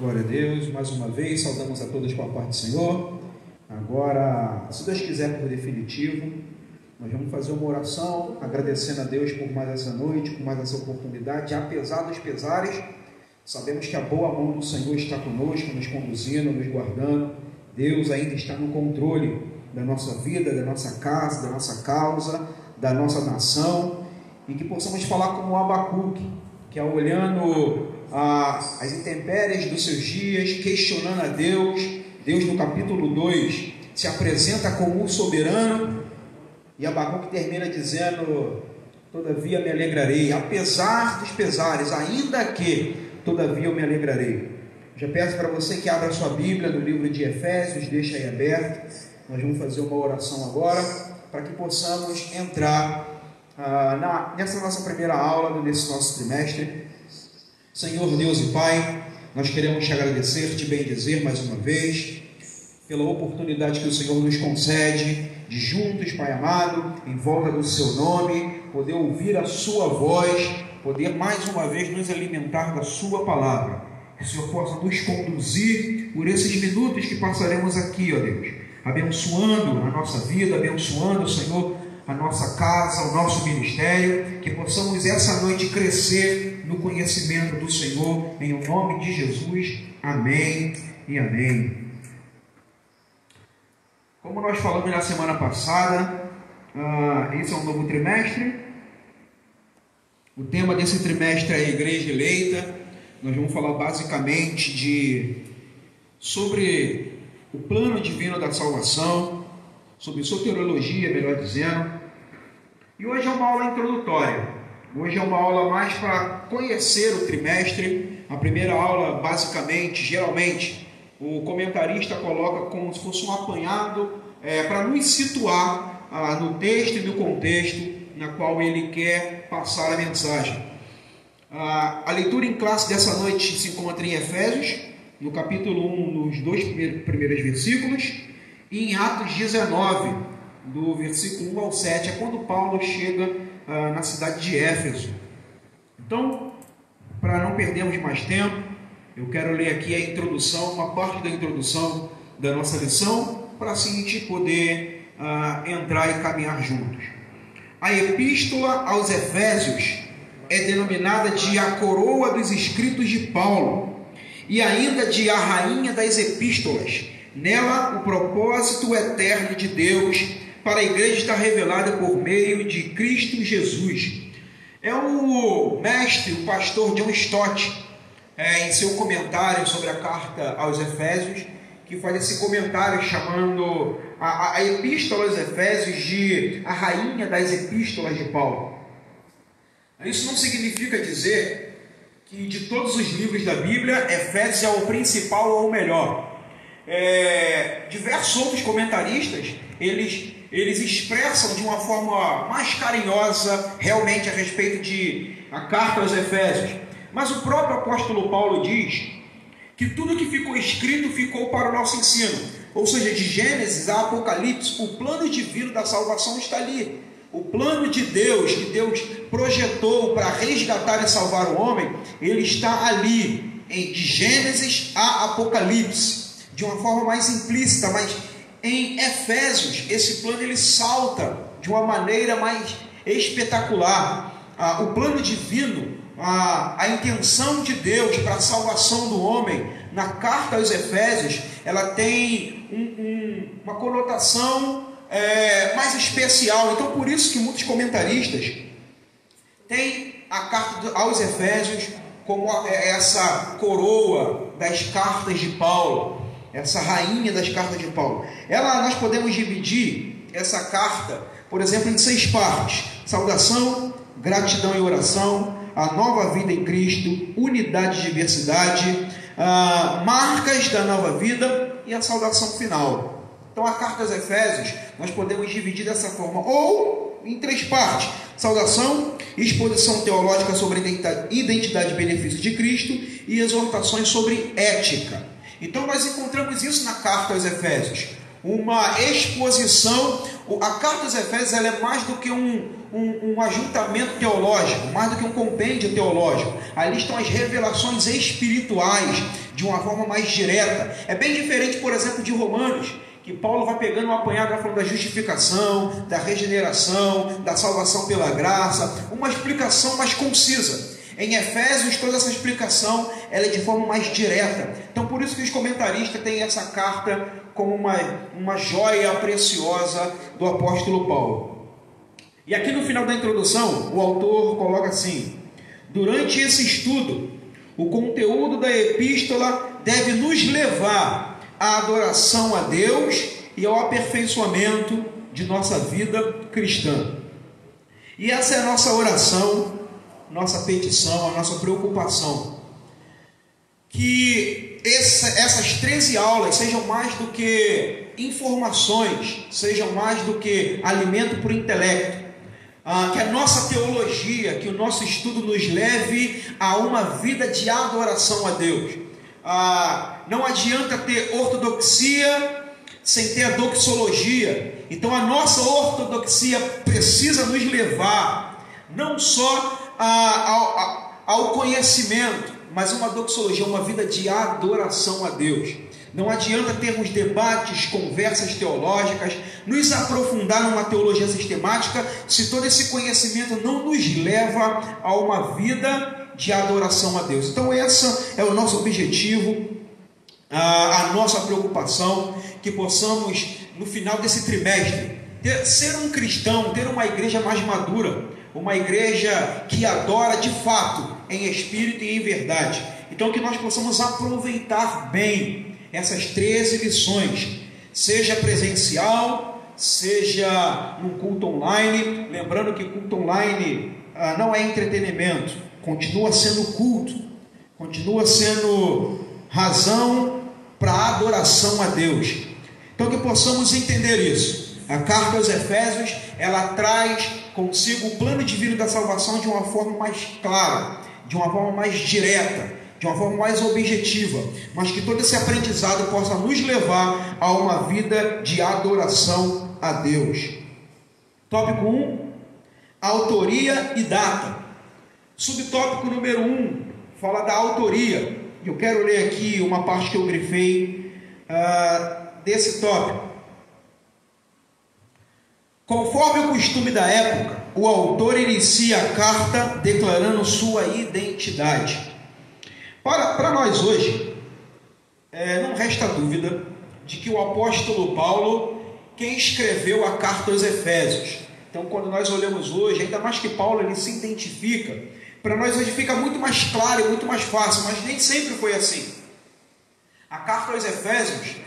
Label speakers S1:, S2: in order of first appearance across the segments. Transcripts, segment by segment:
S1: Glória a Deus, mais uma vez, saudamos a todos com a paz do Senhor. Agora, se Deus quiser, por definitivo, nós vamos fazer uma oração, agradecendo a Deus por mais essa noite, por mais essa oportunidade. Apesar dos pesares, sabemos que a boa mão do Senhor está conosco, nos conduzindo, nos guardando. Deus ainda está no controle da nossa vida, da nossa casa, da nossa causa, da nossa nação, e que possamos falar como Abacuque, que é olhando as intempéries dos seus dias, questionando a Deus. Deus, no capítulo 2, se apresenta como o soberano, e Abacuque termina dizendo: todavia me alegrarei, apesar dos pesares, ainda que todavia eu me alegrarei. Já peço para você que abra sua Bíblia no livro de Efésios, deixa aí aberto. Nós vamos fazer uma oração agora, para que possamos entrar nessa nossa primeira aula, nesse nosso trimestre. Senhor Deus e Pai, nós queremos te agradecer, te bendizer mais uma vez, pela oportunidade que o Senhor nos concede, de juntos, Pai amado, em volta do seu nome, poder ouvir a sua voz, poder mais uma vez nos alimentar da sua palavra. Que o Senhor possa nos conduzir por esses minutos que passaremos aqui, ó Deus, abençoando a nossa vida, abençoando, Senhor, a nossa casa, o nosso ministério, que possamos essa noite crescer no conhecimento do Senhor, em o nome de Jesus, amém e amém. Como nós falamos na semana passada, esse é um novo trimestre. O tema desse trimestre é a Igreja Eleita. Nós vamos falar basicamente sobre o plano divino da salvação, sobre soteriologia, melhor dizendo. E hoje é uma aula introdutória. Hoje é uma aula mais para conhecer o trimestre. A primeira aula, basicamente, geralmente, o comentarista coloca como se fosse um apanhado para nos situar no texto e no contexto na qual ele quer passar a mensagem. A leitura em classe dessa noite se encontra em Efésios, no capítulo 1, nos dois primeiros versículos, e em Atos 19, do versículo 1 ao 7, é quando Paulo chega na cidade de Éfeso. Então, para não perdermos mais tempo, eu quero ler aqui a introdução, uma parte da introdução da nossa lição, para assim a gente poder entrar e caminhar juntos. A epístola aos Efésios é denominada de a coroa dos escritos de Paulo, e ainda de a rainha das epístolas. Nela, o propósito eterno de Deus para a igreja está revelado por meio de Cristo Jesus. É o mestre, o pastor John Stott, em seu comentário sobre a carta aos Efésios, que faz esse comentário chamando a epístola aos Efésios de a rainha das epístolas de Paulo. Isso não significa dizer que de todos os livros da Bíblia, Efésios é o principal ou o melhor. Diversos outros comentaristas, eles expressam de uma forma mais carinhosa realmente a respeito de a carta aos Efésios. Mas o próprio apóstolo Paulo diz que tudo que ficou escrito ficou para o nosso ensino. Ou seja, de Gênesis a Apocalipse, o plano divino da salvação está ali. O plano de Deus, que Deus projetou para resgatar e salvar o homem, ele está ali, de Gênesis a Apocalipse, de uma forma mais implícita, mas em Efésios, esse plano ele salta de uma maneira mais espetacular. O plano divino, a intenção de Deus para a salvação do homem, na carta aos Efésios, ela tem uma conotação mais especial. Então, por isso que muitos comentaristas têm a carta aos Efésios como essa coroa das cartas de Paulo, essa rainha das cartas de Paulo. Nós podemos dividir essa carta, por exemplo, em 6 partes: saudação, gratidão e oração, a nova vida em Cristo, unidade e diversidade, marcas da nova vida e a saudação final. Então, a carta aos Efésios nós podemos dividir dessa forma, ou em 3 partes: saudação, exposição teológica sobre identidade e benefício de Cristo e exortações sobre ética. Então, nós encontramos isso na carta aos Efésios, uma exposição, a carta aos Efésios ela é mais do que um ajuntamento teológico, mais do que um compêndio teológico. Ali estão as revelações espirituais de uma forma mais direta. É bem diferente, por exemplo, de Romanos, que Paulo vai pegando um apanhado, vai falando da justificação, da regeneração, da salvação pela graça, uma explicação mais concisa. Em Efésios, toda essa explicação ela é de forma mais direta. Então, por isso que os comentaristas têm essa carta como uma joia preciosa do apóstolo Paulo. E aqui no final da introdução, o autor coloca assim: durante esse estudo, o conteúdo da epístola deve nos levar à adoração a Deus e ao aperfeiçoamento de nossa vida cristã. E essa é a nossa oração, nossa petição, a nossa preocupação, que essas 13 aulas sejam mais do que informações, sejam mais do que alimento para o intelecto, que a nossa teologia, que o nosso estudo nos leve a uma vida de adoração a Deus. Não adianta ter ortodoxia sem ter a doxologia. Então a nossa ortodoxia precisa nos levar não só ao conhecimento, mas uma doxologia, uma vida de adoração a Deus. Não adianta termos debates, conversas teológicas, nos aprofundar numa teologia sistemática, se todo esse conhecimento não nos leva a uma vida de adoração a Deus. Então esse é o nosso objetivo, a nossa preocupação, que possamos no final desse trimestre ser um cristão, ter uma igreja mais madura, uma igreja que adora de fato, em espírito e em verdade. Então que nós possamos aproveitar bem essas 13 lições, seja presencial, seja no culto online. Lembrando que culto online não é entretenimento, continua sendo culto, continua sendo razão para adoração a Deus. Então que possamos entender isso. A carta aos Efésios, ela traz consigo o plano divino da salvação de uma forma mais clara, de uma forma mais direta, de uma forma mais objetiva, mas que todo esse aprendizado possa nos levar a uma vida de adoração a Deus. Tópico 1, autoria e data. Subtópico número 1, fala da autoria. Eu quero ler aqui uma parte que eu grifei desse tópico. Conforme o costume da época, o autor inicia a carta declarando sua identidade. Para nós hoje, não resta dúvida de que o apóstolo Paulo, quem escreveu a carta aos Efésios. Então, quando nós olhamos hoje, ainda mais que Paulo ele se identifica, para nós hoje fica muito mais claro e muito mais fácil, mas nem sempre foi assim. A carta aos Efésios,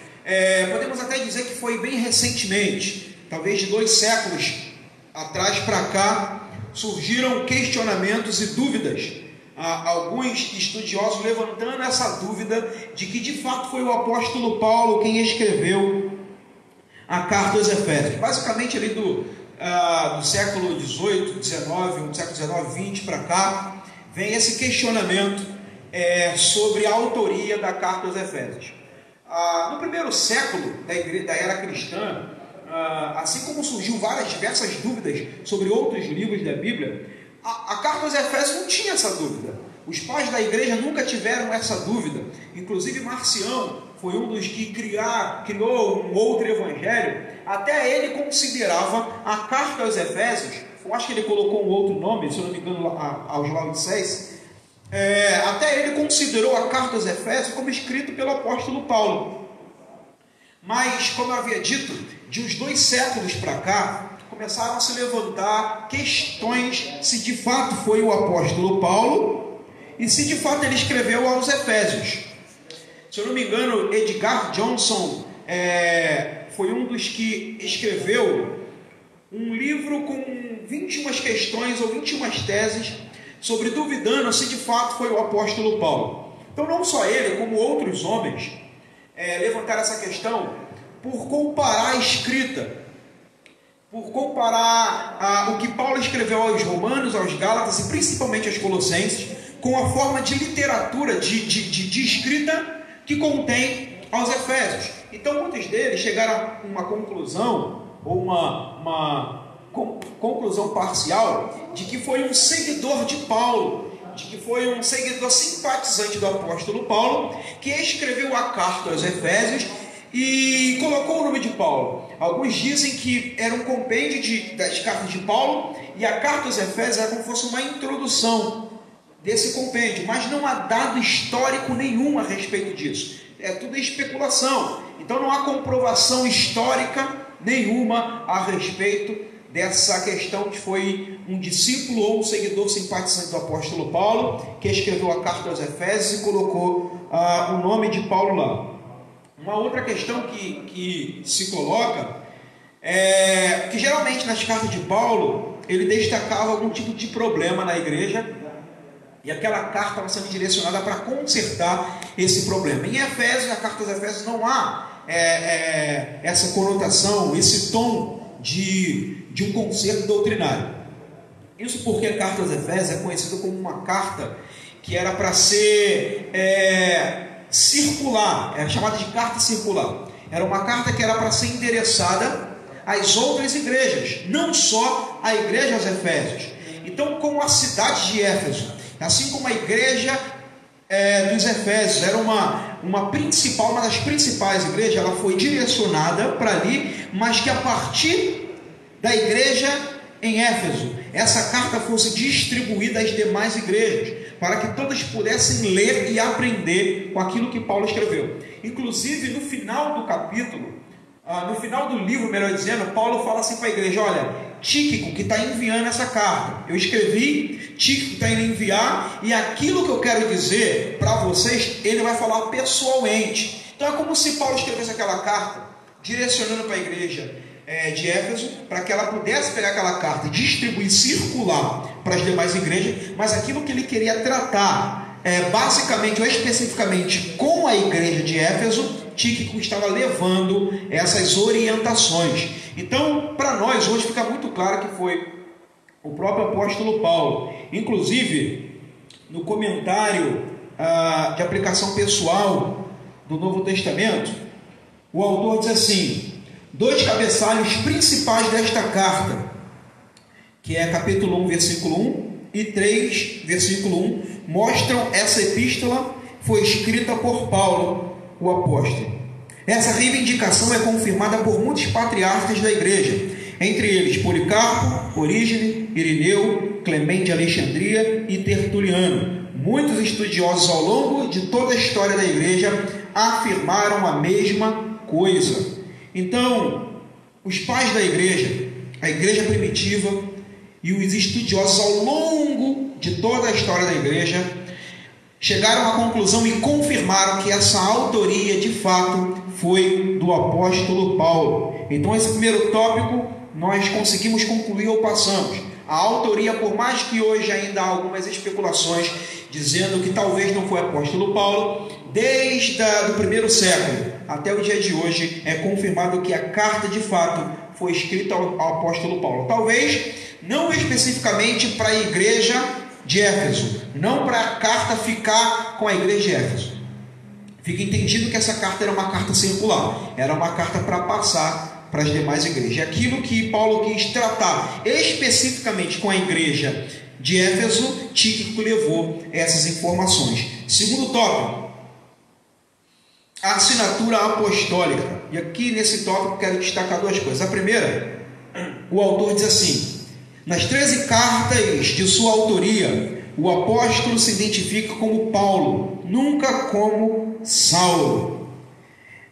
S1: podemos até dizer que foi bem recentemente, talvez de 2 séculos atrás para cá, surgiram questionamentos e dúvidas. Alguns estudiosos levantando essa dúvida de que de fato foi o apóstolo Paulo quem escreveu a carta aos Efésios. Basicamente ali do século XVIII, XIX, do século XIX, XX para cá, vem esse questionamento sobre a autoria da carta aos Efésios. No primeiro século da era cristã, assim como surgiu diversas dúvidas sobre outros livros da Bíblia, a carta aos Efésios não tinha essa dúvida. Os pais da igreja nunca tiveram essa dúvida. Inclusive Marcião foi um dos que criou um outro evangelho. Até ele considerava a carta aos Efésios, eu acho que ele colocou um outro nome, se eu não me engano, aos Laodiceus. Até ele considerou a carta aos Efésios como escrito pelo apóstolo Paulo. Mas, como eu havia dito, de uns 2 séculos para cá, começaram a se levantar questões se de fato foi o apóstolo Paulo e se de fato ele escreveu aos Efésios. Se eu não me engano, Edgar Johnson foi um dos que escreveu um livro com 21 questões ou 21 teses sobre duvidando se de fato foi o apóstolo Paulo. Então não só ele, como outros homens levantaram essa questão por comparar a escrita, por comparar o que Paulo escreveu aos Romanos, aos Gálatas e principalmente aos Colossenses, com a forma de literatura, de escrita que contém aos Efésios. Então muitos deles chegaram a uma conclusão ou uma conclusão parcial de que foi um seguidor de Paulo, de que foi um seguidor simpatizante do apóstolo Paulo, que escreveu a carta aos Efésios e colocou o nome de Paulo. Alguns dizem que era um compêndio das cartas de Paulo, e a carta aos Efésios era como se fosse uma introdução desse compêndio, mas não há dado histórico nenhum a respeito disso. É tudo especulação. Então não há comprovação histórica nenhuma a respeito dessa questão que foi um discípulo ou um seguidor simpatizante do apóstolo Paulo que escreveu a carta aos Efésios e colocou o nome de Paulo lá. Uma outra questão que se coloca é que geralmente nas cartas de Paulo ele destacava algum tipo de problema na igreja, e aquela carta estava sendo direcionada para consertar esse problema. Em Efésios, na carta aos Efésios, não há essa conotação, esse tom de um conserto doutrinário. Isso porque a carta aos Efésios é conhecida como uma carta que era para ser circular, é chamada de carta circular. Era uma carta que era para ser endereçada às outras igrejas, não só à igreja aos Efésios. Então, como a cidade de Éfeso, assim como a igreja dos Efésios era uma das principais igrejas, ela foi direcionada para ali, mas que a partir da igreja em Éfeso, essa carta fosse distribuída às demais igrejas, para que todas pudessem ler e aprender com aquilo que Paulo escreveu. Inclusive, no final do capítulo, no final do livro, melhor dizendo, Paulo fala assim para a igreja: olha, Tíquico que está enviando essa carta, eu escrevi, Tíquico está indo enviar, e aquilo que eu quero dizer para vocês, ele vai falar pessoalmente. Então é como se Paulo escrevesse aquela carta, direcionando para a igreja de Éfeso, para que ela pudesse pegar aquela carta e distribuir, circular para as demais igrejas, mas aquilo que ele queria tratar, basicamente ou especificamente com a igreja de Éfeso, Tíquico estava levando essas orientações. Então, para nós, hoje fica muito claro que foi o próprio apóstolo Paulo. Inclusive, no comentário de aplicação pessoal do Novo Testamento, o autor diz assim: 2 cabeçalhos principais desta carta, que é capítulo 1, versículo 1 e 3, versículo 1, mostram essa epístola foi escrita por Paulo, o apóstolo. Essa reivindicação é confirmada por muitos patriarcas da igreja, entre eles Policarpo, Orígenes, Irineu, Clemente de Alexandria e Tertuliano. Muitos estudiosos ao longo de toda a história da igreja afirmaram a mesma coisa. Então, os pais da igreja, a igreja primitiva e os estudiosos ao longo de toda a história da igreja chegaram à conclusão e confirmaram que essa autoria de fato foi do apóstolo Paulo. Então, esse primeiro tópico nós conseguimos concluir ou passamos. A autoria, por mais que hoje ainda há algumas especulações dizendo que talvez não foi o apóstolo Paulo, desde o primeiro século até o dia de hoje é confirmado que a carta de fato foi escrita ao apóstolo Paulo. Talvez não especificamente para a igreja de Éfeso, não para a carta ficar com a igreja de Éfeso. Fica entendido que essa carta era uma carta circular, era uma carta para passar para as demais igrejas. Aquilo que Paulo quis tratar especificamente com a igreja de Éfeso, Tíquico levou essas informações. Segundo tópico, a assinatura apostólica. E aqui nesse tópico quero destacar 2 coisas. A primeira, o autor diz assim: nas 13 cartas de sua autoria, o apóstolo se identifica como Paulo, nunca como Saulo.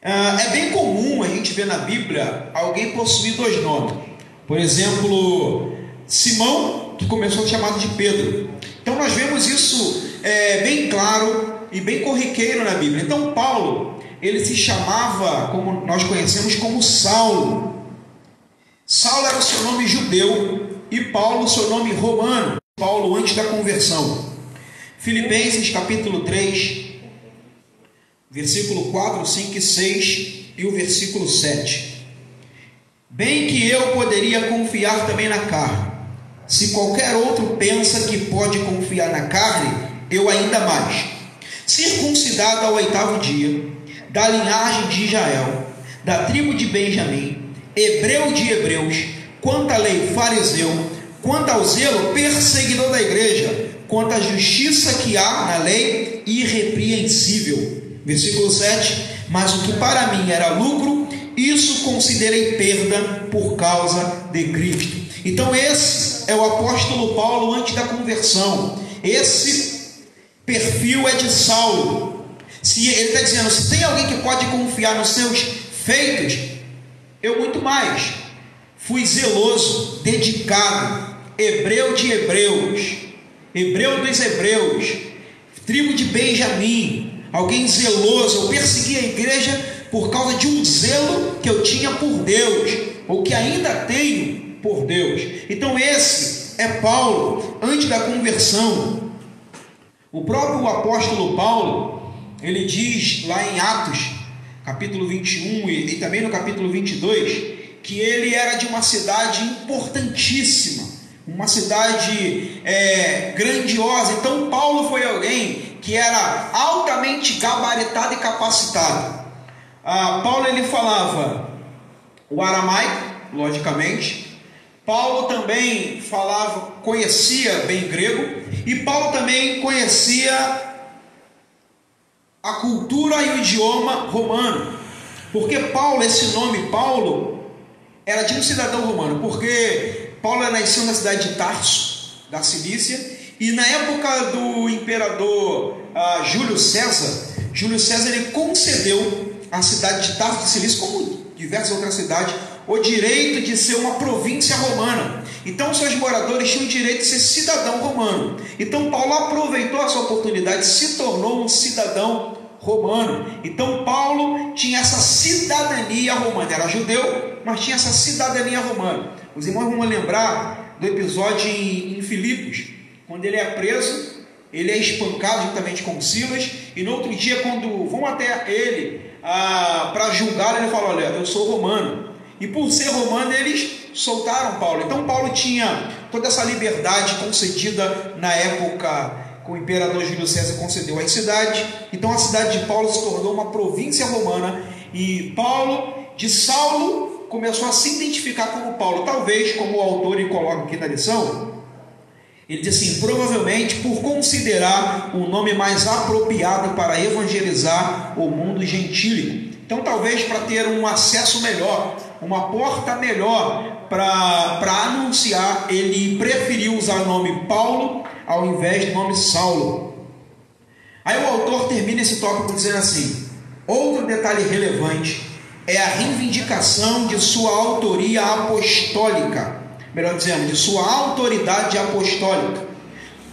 S1: É bem comum a gente ver na Bíblia alguém possuir 2 nomes. Por exemplo, Simão, que começou chamado de Pedro. Então nós vemos isso bem claro e bem corriqueiro na Bíblia. Então Paulo, ele se chamava, como nós conhecemos, como Saulo. Saulo era o seu nome judeu e Paulo o seu nome romano. Paulo antes da conversão. Filipenses capítulo 3, versículo 4, 5 e 6 e o versículo 7. Bem que eu poderia confiar também na carne. Se qualquer outro pensa que pode confiar na carne, eu ainda mais. Circuncidado ao 8º dia, da linhagem de Israel, da tribo de Benjamim, hebreu de hebreus, quanto à lei, fariseu, quanto ao zelo, perseguidor da igreja, quanto à justiça que há na lei, irrepreensível. Versículo 7, mas o que para mim era lucro, isso considerei perda por causa de Cristo. Então esse é o apóstolo Paulo antes da conversão. Esse perfil é de Saulo. Se ele está dizendo, se tem alguém que pode confiar nos seus feitos, eu muito mais. Fui zeloso, dedicado, hebreu de hebreus, hebreu dos hebreus, tribo de Benjamim, alguém zeloso. Eu persegui a igreja por causa de um zelo que eu tinha por Deus, ou que ainda tenho por Deus. Então esse é Paulo antes da conversão. O próprio apóstolo Paulo, ele diz lá em Atos, capítulo 21 e também no capítulo 22, que ele era de uma cidade importantíssima, uma cidade grandiosa. Então Paulo foi alguém que era altamente gabaritado e capacitado. Paulo ele falava o aramaico, logicamente. Paulo também conhecia bem grego, e Paulo também conhecia a cultura e o idioma romano, porque Paulo, esse nome Paulo, era de um cidadão romano, porque Paulo nasceu na cidade de Tarso, da Cilícia, e na época do imperador Júlio César ele concedeu à cidade de Tarso de Cilícia, como diversas outras cidades, o direito de ser uma província romana. Então seus moradores tinham o direito de ser cidadão romano. Então Paulo aproveitou essa oportunidade, se tornou um cidadão romano. Então Paulo tinha essa cidadania romana, era judeu, mas tinha essa cidadania romana. Os irmãos vão lembrar do episódio em Filipos, quando ele é preso, ele é espancado juntamente com Silas, e no outro dia, quando vão até ele para julgá-lo, ele fala: olha, eu sou romano. E por ser romano, eles soltaram Paulo. Então Paulo tinha toda essa liberdade concedida na época que o imperador Júlio César concedeu às cidades. Então a cidade de Paulo se tornou uma província romana, e Saulo começou a se identificar como Paulo. Talvez, como o autor coloca aqui na lição, ele diz assim: provavelmente por considerar o nome mais apropriado para evangelizar o mundo gentílico. Então talvez para ter um acesso melhor, uma porta melhor para anunciar, ele preferiu usar o nome Paulo ao invés do nome Saulo. Aí o autor termina esse tópico dizendo assim: outro detalhe relevante é a reivindicação de sua autoria apostólica, melhor dizendo, de sua autoridade apostólica,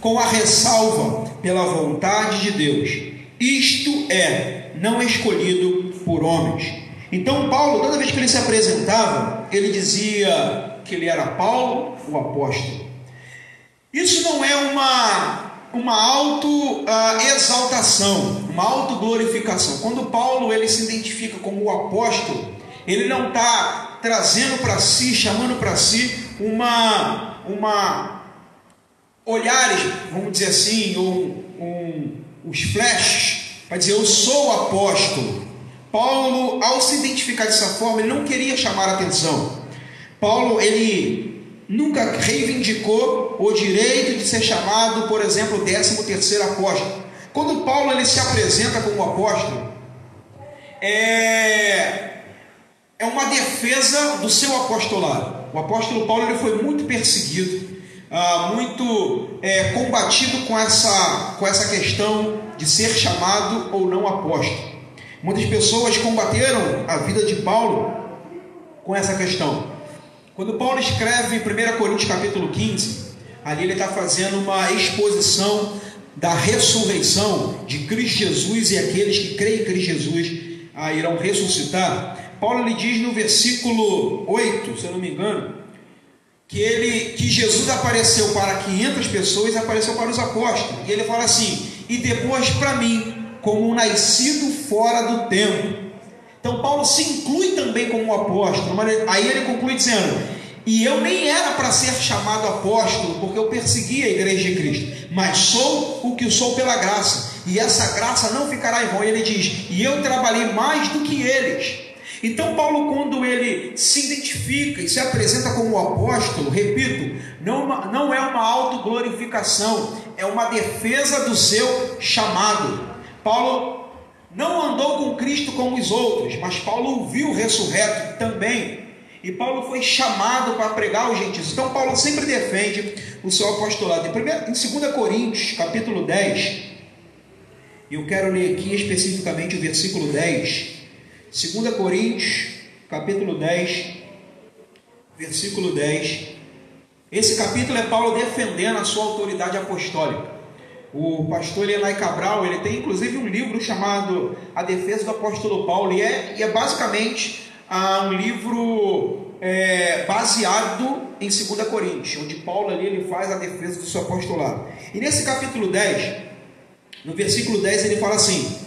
S1: com a ressalva pela vontade de Deus, isto é, não escolhido por homens. Então Paulo, toda vez que ele se apresentava, ele dizia que ele era Paulo, o apóstolo. Isso não é uma auto-exaltação, uma auto-glorificação. Quando Paulo ele se identifica como o apóstolo, ele não está trazendo para si, chamando para si olhares, vamos dizer assim, os flashes, para dizer eu sou o apóstolo. Paulo, ao se identificar dessa forma, ele não queria chamar a atenção. Paulo, ele nunca reivindicou o direito de ser chamado, por exemplo, 13º apóstolo. Quando Paulo ele se apresenta como apóstolo, é uma defesa do seu apostolado. O apóstolo Paulo ele foi muito perseguido, muito combatido com essa questão de ser chamado ou não apóstolo. Muitas pessoas combateram a vida de Paulo com essa questão. Quando Paulo escreve em 1 Coríntios capítulo 15, ali ele está fazendo uma exposição da ressurreição de Cristo Jesus, e aqueles que creem em Cristo Jesus irão ressuscitar. Paulo ele diz no versículo 8, se eu não me engano, que Jesus apareceu para 500 pessoas, apareceu para os apóstolos, e ele fala assim: e depois para mim, como um nascido fora do tempo. Então Paulo se inclui também como um apóstolo, mas aí ele conclui dizendo: e eu nem era para ser chamado apóstolo, porque eu persegui a igreja de Cristo, mas sou o que sou pela graça, e essa graça não ficará em vão. E ele diz: e eu trabalhei mais do que eles. Então Paulo, quando ele se identifica e se apresenta como apóstolo, repito, não é uma autoglorificação, é uma defesa do seu chamado. Paulo não andou com Cristo como os outros, mas Paulo o viu ressurreto também, e Paulo foi chamado para pregar aos gentios. Então Paulo sempre defende o seu apostolado. Em 2 Coríntios, capítulo 10, eu quero ler aqui especificamente o versículo 10. 2 Coríntios, capítulo 10, versículo 10. Esse capítulo é Paulo defendendo a sua autoridade apostólica. O pastor Elianai Cabral, ele tem inclusive um livro chamado A Defesa do Apóstolo Paulo, e é basicamente um livro baseado em 2 Coríntios, onde Paulo ali ele faz a defesa do seu apostolado. E nesse capítulo 10, no versículo 10, ele fala assim: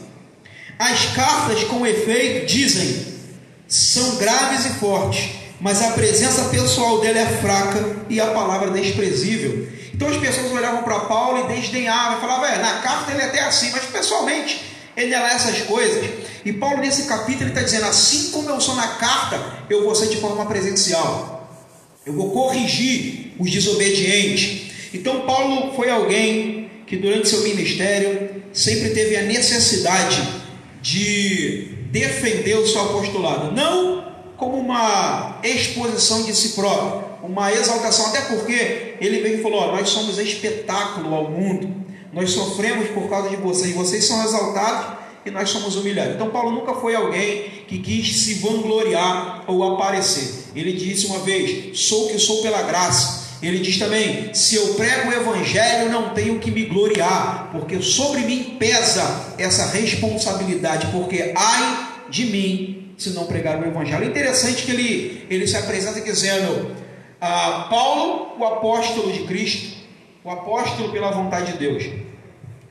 S1: as cartas com efeito, dizem, são graves e fortes, mas a presença pessoal dela é fraca e a palavra desprezível. Então as pessoas olhavam para Paulo e desdenhavam, falavam, na carta ele é até assim, mas pessoalmente ele não é essas coisas. E Paulo nesse capítulo ele está dizendo, assim como eu sou na carta, eu vou ser de forma presencial, eu vou corrigir os desobedientes. Então Paulo foi alguém que durante seu ministério sempre teve a necessidade de defender o seu apostolado, não como uma exposição de si próprio, uma exaltação, até porque ele veio e falou, nós somos espetáculo ao mundo, nós sofremos por causa de vocês, vocês são exaltados e nós somos humilhados. Então Paulo nunca foi alguém que quis se vangloriar ou aparecer. Ele disse uma vez, sou o que sou pela graça. Ele diz também, se eu prego o evangelho, não tenho que me gloriar, porque sobre mim pesa essa responsabilidade, porque ai de mim se não pregar o evangelho. É interessante que ele se apresenta dizendo, Paulo, o apóstolo de Cristo, o apóstolo pela vontade de Deus.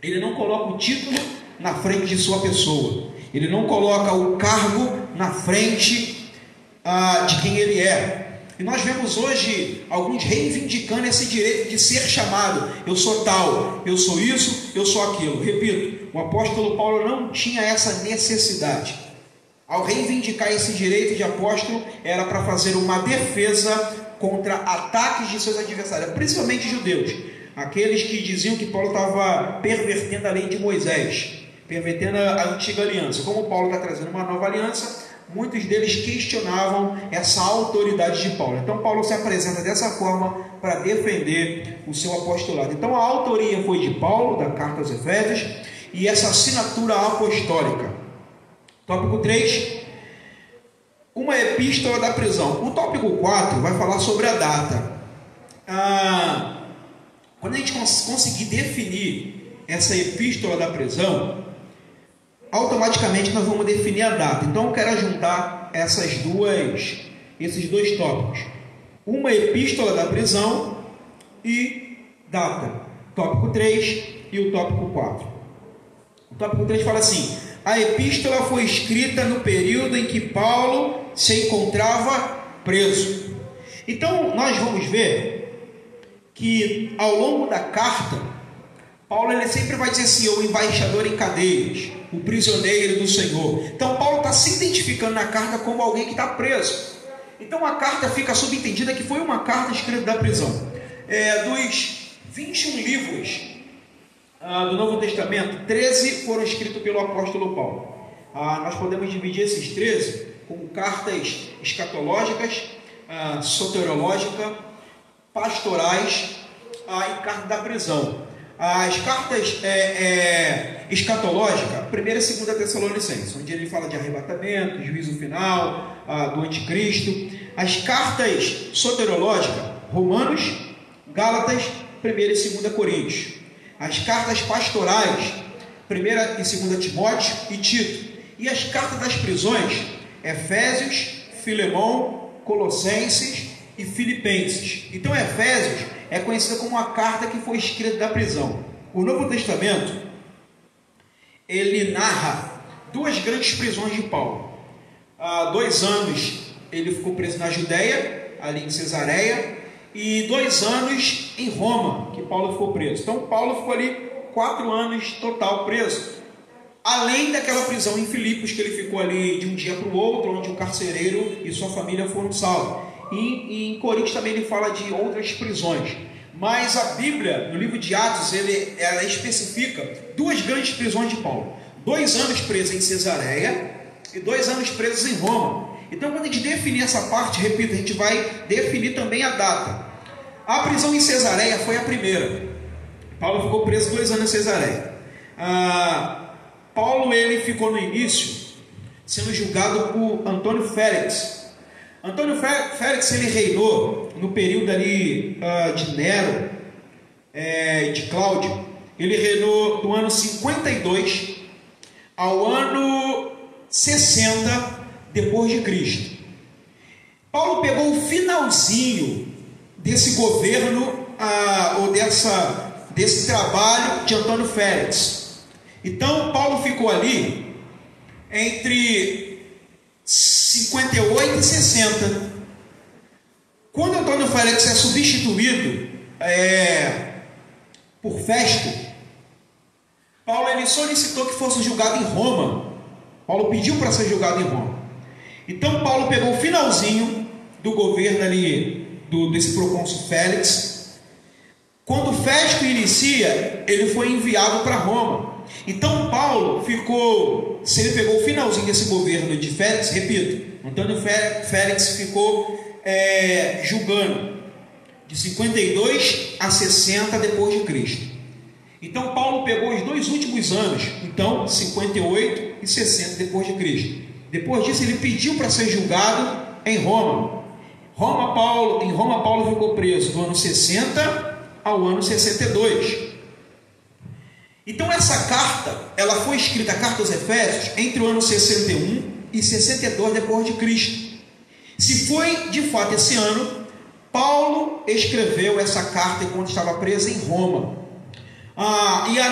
S1: Ele não coloca o título na frente de sua pessoa, ele não coloca o cargo na frente de quem ele é. E nós vemos hoje alguns reivindicando esse direito de ser chamado. Eu sou tal, eu sou isso, eu sou aquilo. Repito, o apóstolo Paulo não tinha essa necessidade. Ao reivindicar esse direito de apóstolo, era para fazer uma defesa contra ataques de seus adversários, principalmente judeus, aqueles que diziam que Paulo estava pervertendo a lei de Moisés, pervertendo a antiga aliança. Como Paulo está trazendo uma nova aliança, muitos deles questionavam essa autoridade de Paulo. Então Paulo se apresenta dessa forma para defender o seu apostolado. Então a autoria foi de Paulo, da carta aos Efésios, e essa assinatura apostólica. Tópico 3, uma epístola da prisão. O tópico 4 vai falar sobre a data. Quando a gente conseguir definir essa epístola da prisão, automaticamente nós vamos definir a data. Então eu quero juntar esses dois tópicos. Uma epístola da prisão e data. Tópico 3 e o tópico 4. O tópico 3 fala assim: a epístola foi escrita no período em que Paulo se encontrava preso. Então nós vamos ver que ao longo da carta, Paulo ele sempre vai dizer assim, o embaixador em cadeias, o prisioneiro do Senhor. Então Paulo está se identificando na carta como alguém que está preso. Então a carta fica subentendida que foi uma carta escrita da prisão. Dos 21 livros do Novo Testamento, 13 foram escritos pelo apóstolo Paulo. Nós podemos dividir esses 13 como cartas escatológicas, soteriológicas, pastorais e carta da prisão. As cartas escatológicas, 1ª e 2ª Tessalonicenses, onde ele fala de arrebatamento, juízo final, do anticristo. As cartas soteriológicas, Romanos, Gálatas, 1ª e 2ª Coríntios. As cartas pastorais, 1ª e 2ª Timóteo e Tito. E as cartas das prisões, Efésios, Filemão, Colossenses e Filipenses. Então Efésios é conhecida como a carta que foi escrita da prisão. O Novo Testamento, ele narra 2 grandes prisões de Paulo. Há 2 anos ele ficou preso na Judéia, ali em Cesareia, e 2 anos em Roma, que Paulo ficou preso. Então Paulo ficou ali 4 anos total preso. além daquela prisão em Filipos, que ele ficou ali de um dia para o outro, onde o carcereiro e sua família foram salvos. E em Coríntios também ele fala de outras prisões. Mas a Bíblia, no livro de Atos, ela especifica duas grandes prisões de Paulo. 2 anos preso em Cesareia e 2 anos presos em Roma. Então, quando a gente definir essa parte, repito, a gente vai definir também a data. A prisão em Cesareia foi a primeira. Paulo ficou preso 2 anos em Cesareia. Paulo ele ficou no início sendo julgado por Antônio Félix. Antônio Félix ele reinou no período ali de Nero e de Cláudio. Ele reinou do ano 52 ao ano 60 depois de Cristo. Paulo pegou o finalzinho desse governo ou desse trabalho de Antônio Félix. Então Paulo ficou ali entre 58 e 60. Quando Antônio Félix é substituído por Festo, Paulo ele solicitou que fosse julgado em Roma. Paulo pediu para ser julgado em Roma. Então Paulo pegou o finalzinho do governo ali desse procônsul Félix. Quando Festo inicia, ele foi enviado para Roma. Então Paulo ficou, se ele pegou o finalzinho desse governo de Félix, repito, Antônio Félix ficou julgando de 52 a 60 depois de Cristo. Então Paulo pegou os 2 últimos anos, então 58 e 60 depois de Cristo. Depois disso ele pediu para ser julgado em Roma. Em Roma Paulo ficou preso do ano 60 ao ano 62. Então essa carta, ela foi escrita, a carta aos Efésios, entre o ano 61 e 62 depois de Cristo. Se foi de fato esse ano, Paulo escreveu essa carta enquanto estava preso em Roma. E a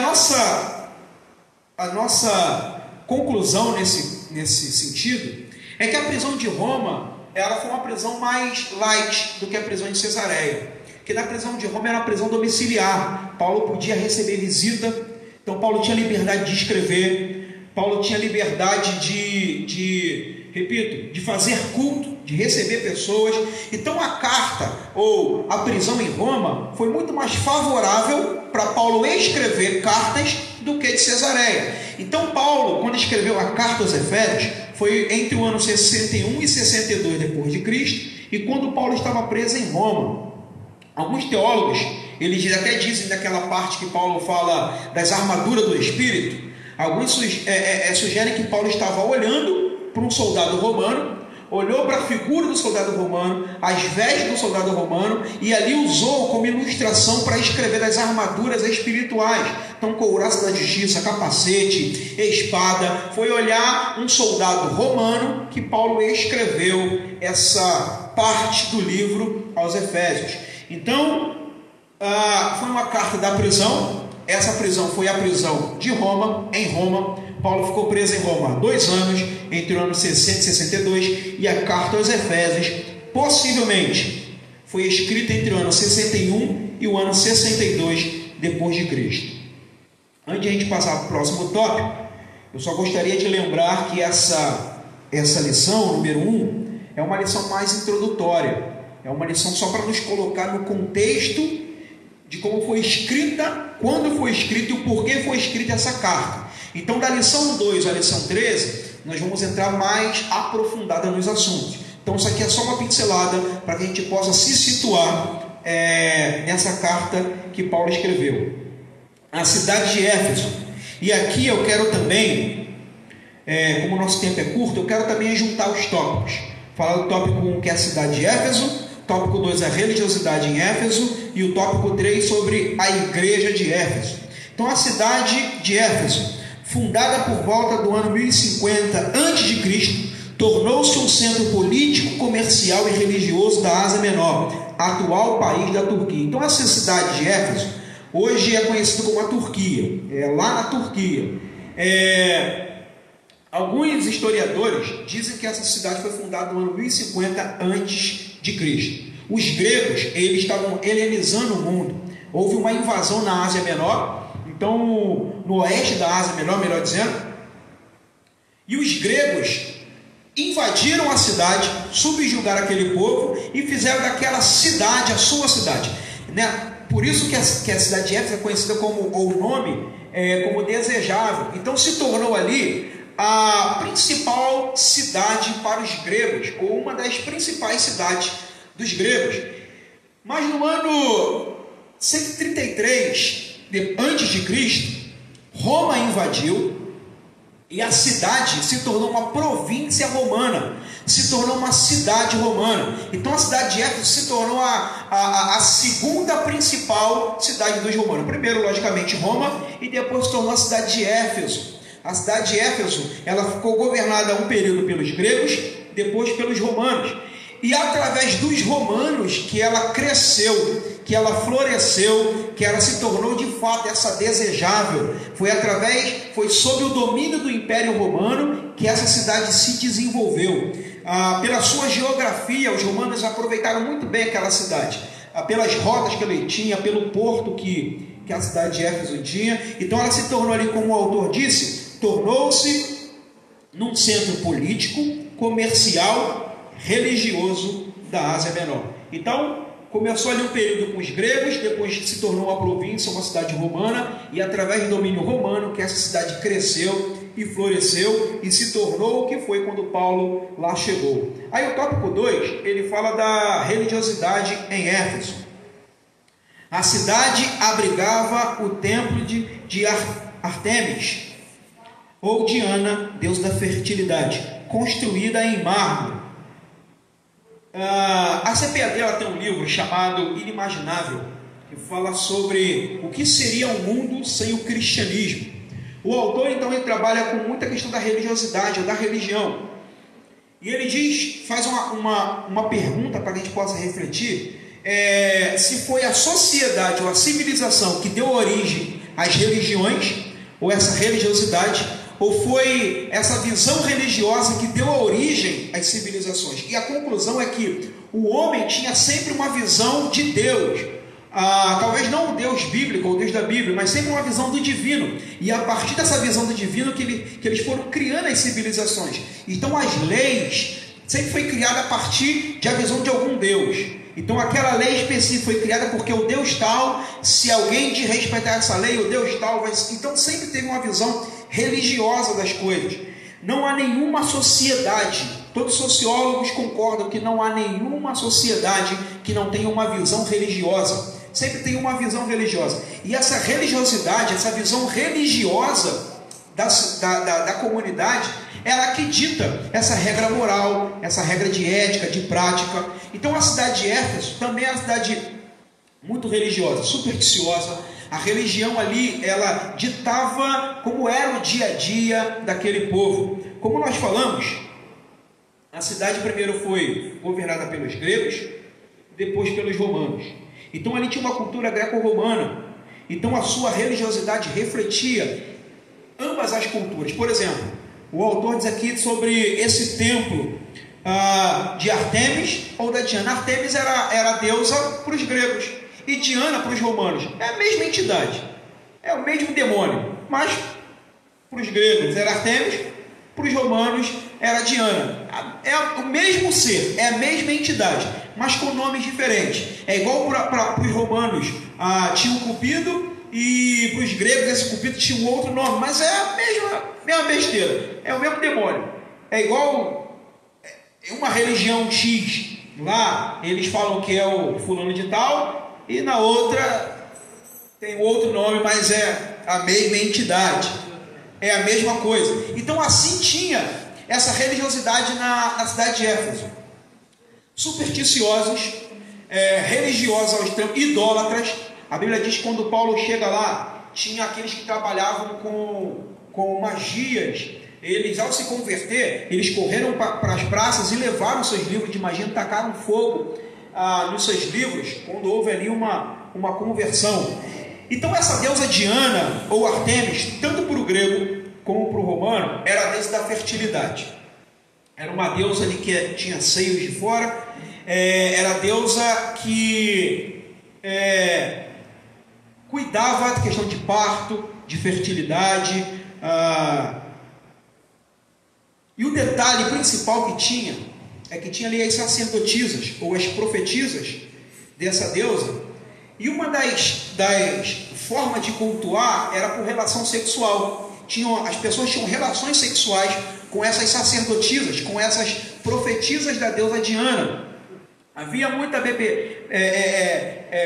S1: nossa conclusão nesse sentido é que a prisão de Roma, ela foi uma prisão mais light do que a prisão de Cesareia. Porque na prisão de Roma era uma prisão domiciliar. Paulo podia receber visita. Então Paulo tinha liberdade de escrever. Paulo tinha liberdade de fazer culto, de receber pessoas. Então a carta ou a prisão em Roma foi muito mais favorável para Paulo escrever cartas do que de Cesareia. Então Paulo, quando escreveu a carta aos Efésios, foi entre o ano 61 e 62 depois de Cristo, e quando Paulo estava preso em Roma. Alguns teólogos, eles até dizem daquela parte que Paulo fala das armaduras do Espírito. Alguns sugerem que Paulo estava olhando para um soldado romano, olhou para a figura do soldado romano, as vestes do soldado romano, e ali usou como ilustração para escrever das armaduras espirituais. Então, couraça da justiça, capacete, espada. Foi olhar um soldado romano que Paulo escreveu essa parte do livro aos Efésios. Então, foi uma carta da prisão. Essa prisão foi a prisão de Roma, em Roma. Paulo ficou preso em Roma há 2 anos, entre o ano 60 e 62, e a carta aos Efésios, possivelmente, foi escrita entre o ano 61 e o ano 62 depois de Cristo. Antes de a gente passar para o próximo tópico, eu só gostaria de lembrar que essa lição, número 1, é uma lição mais introdutória. É uma lição só para nos colocar no contexto de como foi escrita, quando foi escrita e o porquê foi escrita essa carta. Então, da lição 2 à lição 13, nós vamos entrar mais aprofundada nos assuntos. Então, isso aqui é só uma pincelada para que a gente possa se situar nessa carta que Paulo escreveu. A cidade de Éfeso. E aqui eu quero também, como o nosso tempo é curto, eu quero também juntar os tópicos. Falar do tópico 1, que é a cidade de Éfeso, tópico 2, a religiosidade em Éfeso, e o tópico 3 sobre a igreja de Éfeso. Então, a cidade de Éfeso, fundada por volta do ano 1050 a.C., tornou-se um centro político, comercial e religioso da Ásia Menor, atual país da Turquia. Então, essa cidade de Éfeso hoje é conhecida como a Turquia, lá na Turquia. Alguns historiadores dizem que essa cidade foi fundada no ano 1050 a.C. Os gregos, eles estavam helenizando o mundo. Houve uma invasão na Ásia Menor. Então, no oeste da Ásia Menor, melhor dizendo, E os gregos invadiram a cidade, subjugaram aquele povo e fizeram daquela cidade a sua cidade, né? Por isso que a cidade de Éfeso é conhecida como, ou o nome, como desejável. Então se tornou ali a principal cidade para os gregos, ou uma das principais cidades dos gregos. Mas no ano 133 antes de Cristo, Roma invadiu e a cidade se tornou uma província romana, se tornou uma cidade romana. Então a cidade de Éfeso se tornou a segunda principal cidade dos romanos. Primeiro, logicamente, Roma, e depois se tornou a cidade de Éfeso. A cidade de Éfeso, ela ficou governada um período pelos gregos, depois pelos romanos. E através dos romanos que ela cresceu, que ela floresceu, que ela se tornou de fato essa desejável. Foi sob o domínio do Império Romano que essa cidade se desenvolveu. Pela sua geografia, os romanos aproveitaram muito bem aquela cidade. Pelas rotas que ele tinha, pelo porto que a cidade de Éfeso tinha. Então ela se tornou ali, como o autor disse, tornou-se num centro político, comercial, religioso da Ásia Menor. Então começou ali um período com os gregos, depois se tornou uma província, uma cidade romana, e através do domínio romano que essa cidade cresceu e floresceu e se tornou o que foi quando Paulo lá chegou. Aí o tópico 2, ele fala da religiosidade em Éfeso. A cidade abrigava o templo de Artemis, ou Diana, deusa da fertilidade, construída em mármore. A CPAD ela tem um livro chamado Inimaginável, que fala sobre o que seria um mundo sem o cristianismo. O autor, então, ele trabalha com muita questão da religiosidade, ou da religião. E ele faz uma pergunta para que a gente possa refletir, se foi a sociedade ou a civilização que deu origem às religiões, ou essa religiosidade, ou foi essa visão religiosa que deu origem às civilizações. E a conclusão é que o homem tinha sempre uma visão de Deus, talvez não o Deus bíblico, ou o Deus da Bíblia, mas sempre uma visão do divino. E a partir dessa visão do divino que eles foram criando as civilizações. Então as leis sempre foi criada a partir da visão de algum Deus. Então aquela lei específica foi criada porque o Deus tal, se alguém desrespeitar essa lei, o Deus tal vai... Então sempre teve uma visão religiosa das coisas. Não há nenhuma sociedade, todos os sociólogos concordam que não há nenhuma sociedade que não tenha uma visão religiosa. Sempre tem uma visão religiosa. E essa religiosidade, essa visão religiosa da comunidade, ela que dita essa regra moral, essa regra de ética, de prática. Então a cidade de Éfeso também é uma cidade muito religiosa, supersticiosa. A religião ali, ela ditava como era o dia a dia daquele povo. Como nós falamos, a cidade primeiro foi governada pelos gregos, depois pelos romanos. Então ali tinha uma cultura greco-romana. Então a sua religiosidade refletia ambas as culturas. Por exemplo, o autor diz aqui sobre esse templo de Artemis ou da Diana. Artemis era a deusa para os gregos e Diana para os romanos. É a mesma entidade, é o mesmo demônio, mas para os gregos era Artemis, para os romanos era Diana. É o mesmo ser, é a mesma entidade, mas com nomes diferentes. É igual para os romanos, tinha o Cupido, e para os gregos esse Cupido tinha um outro nome, mas é a mesma besteira, é o mesmo demônio. É igual uma religião X, lá eles falam que é o fulano de tal, e na outra tem outro nome, mas é a mesma entidade, é a mesma coisa. Então assim tinha essa religiosidade na cidade de Éfeso. Supersticiosos, religiosos ao extremo, idólatras. A Bíblia diz que quando Paulo chega lá, tinha aqueles que trabalhavam com magias. Eles, ao se converter, eles correram para as praças e levaram seus livros de magia, tacaram fogo nos seus livros, quando houve ali uma conversão. Então essa deusa Diana, ou Artemis, tanto para o grego como para o romano, era a deusa da fertilidade. Era uma deusa ali que tinha seios de fora, era a deusa que cuidava da questão de parto, de fertilidade, E o detalhe principal que tinha, é que tinha ali as sacerdotisas, ou as profetisas dessa deusa, e uma das formas de cultuar era por relação sexual. As pessoas tinham relações sexuais com essas sacerdotisas, com essas profetisas da deusa Diana. Havia muita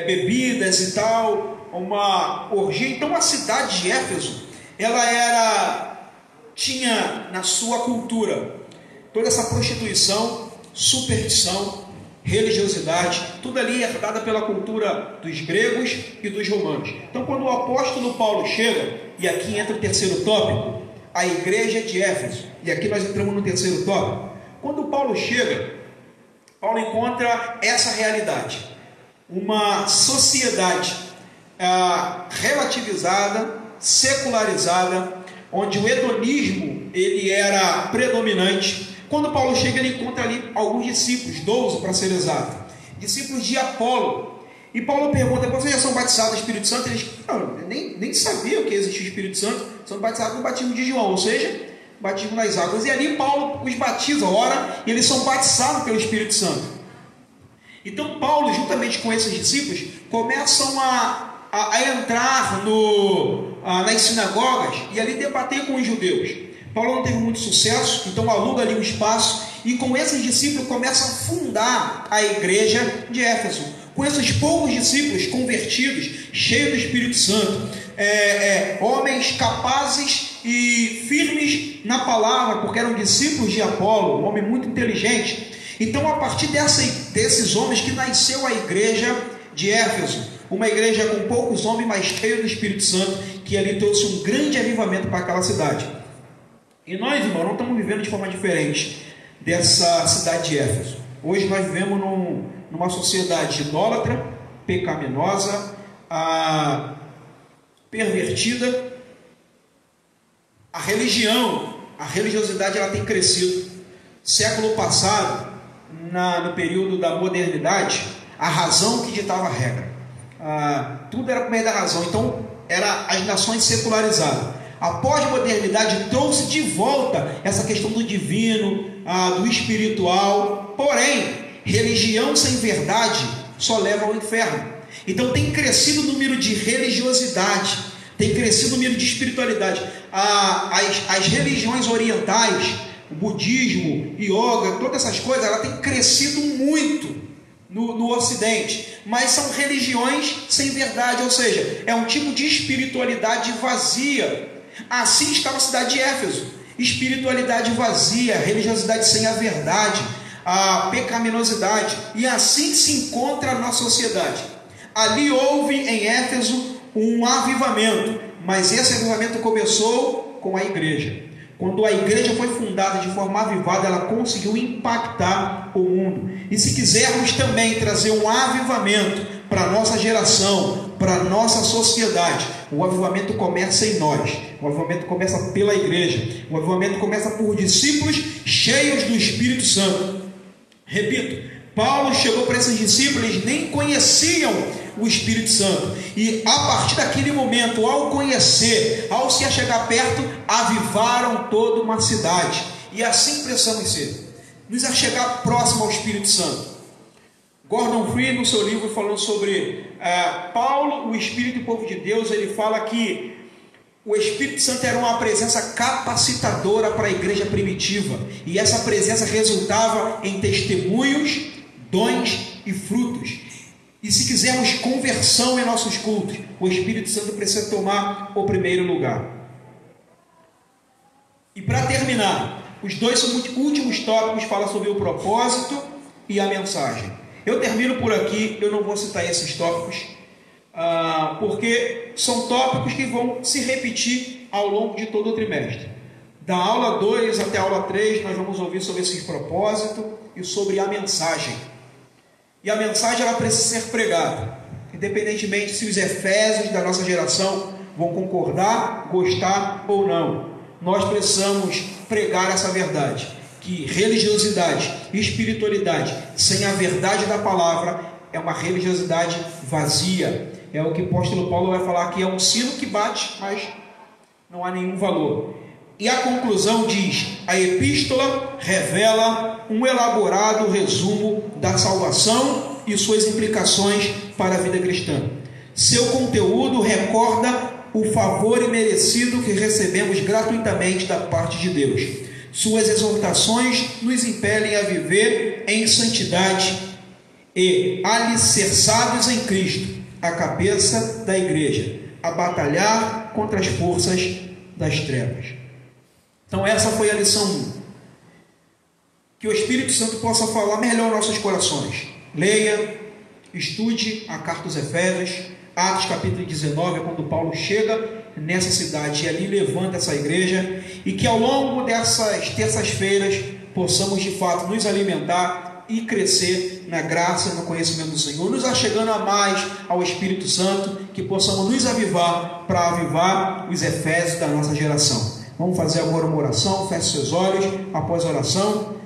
S1: bebidas e tal, uma orgia. Então a cidade de Éfeso, ela tinha na sua cultura toda essa prostituição, superstição, religiosidade, tudo ali herdada pela cultura dos gregos e dos romanos. Então quando o apóstolo Paulo chega, e aqui entra o terceiro tópico, a igreja de Éfeso, e aqui nós entramos no terceiro tópico. Quando Paulo chega, Paulo encontra essa realidade, uma sociedade relativizada, secularizada, onde o hedonismo ele era predominante. Quando Paulo chega, ele encontra ali alguns discípulos, 12 para ser exato, discípulos de Apolo. E Paulo pergunta: vocês já são batizados do Espírito Santo? Eles nem sabiam que existia o Espírito Santo, são batizados no batismo de João, ou seja, batismo nas águas. E ali Paulo os batiza, ora, e eles são batizados pelo Espírito Santo. Então Paulo, juntamente com esses discípulos, começam a entrar nas sinagogas e ali debater com os judeus. Paulo não teve muito sucesso, então aluga ali um espaço e com esses discípulos começa a fundar a igreja de Éfeso. Com esses poucos discípulos convertidos, cheios do Espírito Santo, homens capazes e firmes na palavra, porque eram discípulos de Apolo, um homem muito inteligente. Então, a partir desses homens que nasceu a igreja de Éfeso, uma igreja com poucos homens, mas cheia do Espírito Santo, que ali trouxe um grande avivamento para aquela cidade. E nós, irmãos, não estamos vivendo de forma diferente dessa cidade de Éfeso. Hoje nós vivemos numa sociedade idólatra, pecaminosa, pervertida. A religiosidade ela tem crescido. Século passado, no período da modernidade, a razão que ditava a regra. Tudo era por meio da razão. Então, eram as nações secularizadas. A pós-modernidade trouxe de volta essa questão do divino, do espiritual. Porém, religião sem verdade só leva ao inferno. Então tem crescido o número de religiosidade, tem crescido o número de espiritualidade. As religiões orientais, o budismo, yoga, todas essas coisas, ela tem crescido muito no Ocidente, mas são religiões sem verdade, ou seja, é um tipo de espiritualidade vazia. Assim estava a cidade de Éfeso: espiritualidade vazia, religiosidade sem a verdade, a pecaminosidade, e assim se encontra a nossa sociedade. Ali houve em Éfeso um avivamento, mas esse avivamento começou com a igreja. Quando a igreja foi fundada de forma avivada, ela conseguiu impactar o mundo. E se quisermos também trazer um avivamento para a nossa geração, para a nossa sociedade, o avivamento começa em nós. O avivamento começa pela igreja. O avivamento começa por discípulos cheios do Espírito Santo. Repito, Paulo chegou para esses discípulos, eles nem conheciam o Espírito Santo, e a partir daquele momento, ao conhecer, ao se achegar perto, avivaram toda uma cidade. E assim precisamos ser, nos achegar próximo ao Espírito Santo. Gordon Fee, no seu livro falando sobre Paulo, o Espírito e o povo de Deus, ele fala que o Espírito Santo era uma presença capacitadora para a igreja primitiva, e essa presença resultava em testemunhos, dons e frutos. E se quisermos conversão em nossos cultos, o Espírito Santo precisa tomar o primeiro lugar. E para terminar, os dois últimos tópicos falam sobre o propósito e a mensagem. Eu termino por aqui, eu não vou citar esses tópicos, porque são tópicos que vão se repetir ao longo de todo o trimestre. Da aula 2 até a aula 3, nós vamos ouvir sobre esse propósito e sobre a mensagem. E a mensagem ela precisa ser pregada, independentemente se os efésios da nossa geração vão concordar, gostar ou não. Nós precisamos pregar essa verdade, que religiosidade e espiritualidade sem a verdade da palavra é uma religiosidade vazia. É o que o apóstolo Paulo vai falar, que é um sino que bate, mas não há nenhum valor. E a conclusão diz: a epístola revela um elaborado resumo da salvação e suas implicações para a vida cristã. Seu conteúdo recorda o favor imerecido que recebemos gratuitamente da parte de Deus. Suas exortações nos impelem a viver em santidade e, alicerçados em Cristo, a cabeça da igreja, a batalhar contra as forças das trevas. Então essa foi a lição 1. Que o Espírito Santo possa falar melhor aos nossos corações. Leia, estude a carta aos Efésios, Atos capítulo 19, é quando Paulo chega nessa cidade e ali levanta essa igreja, e que ao longo dessas terças-feiras possamos de fato nos alimentar e crescer na graça e no conhecimento do Senhor, nos achegando a mais ao Espírito Santo, que possamos nos avivar para avivar os Efésios da nossa geração. Vamos fazer agora uma oração, feche seus olhos. Após a oração,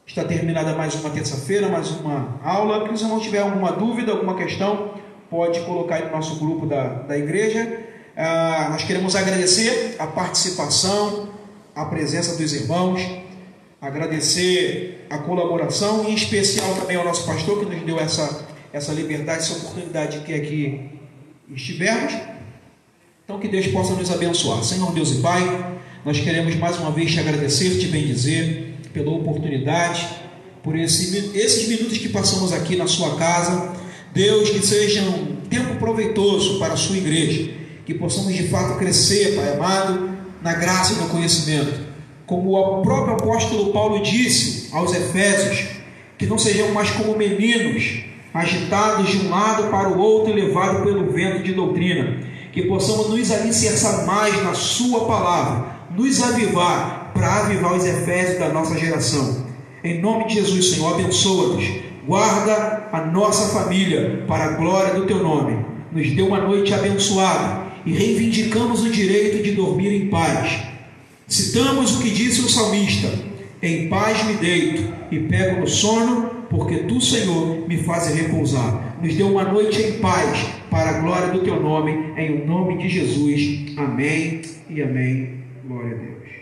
S1: está terminada mais uma terça-feira, mais uma aula. Se não tiver alguma dúvida, alguma questão, pode colocar aí no nosso grupo da igreja. Nós queremos agradecer a participação, a presença dos irmãos, agradecer a colaboração, e em especial também ao nosso pastor, que nos deu essa liberdade, essa oportunidade que aqui estivermos. Então que Deus possa nos abençoar. Senhor Deus e Pai, nós queremos mais uma vez te agradecer, te bendizer pela oportunidade, por esses minutos que passamos aqui na sua casa. Deus, que seja um tempo proveitoso para a sua igreja, que possamos de fato crescer, Pai amado, na graça e no conhecimento. Como o próprio apóstolo Paulo disse aos Efésios, que não sejamos mais como meninos, agitados de um lado para o outro e levados pelo vento de doutrina, que possamos nos alicerçar mais na sua palavra, nos avivar para avivar os Efésios da nossa geração. Em nome de Jesus, Senhor, abençoa-nos. Guarda a nossa família para a glória do teu nome. Nos dê uma noite abençoada e reivindicamos o direito de dormir em paz. Citamos o que disse o salmista: em paz me deito e pego no sono, porque tu, Senhor, me fazes repousar. Nos dê uma noite em paz para a glória do teu nome, em nome de Jesus. Amém e amém. Glória a Deus.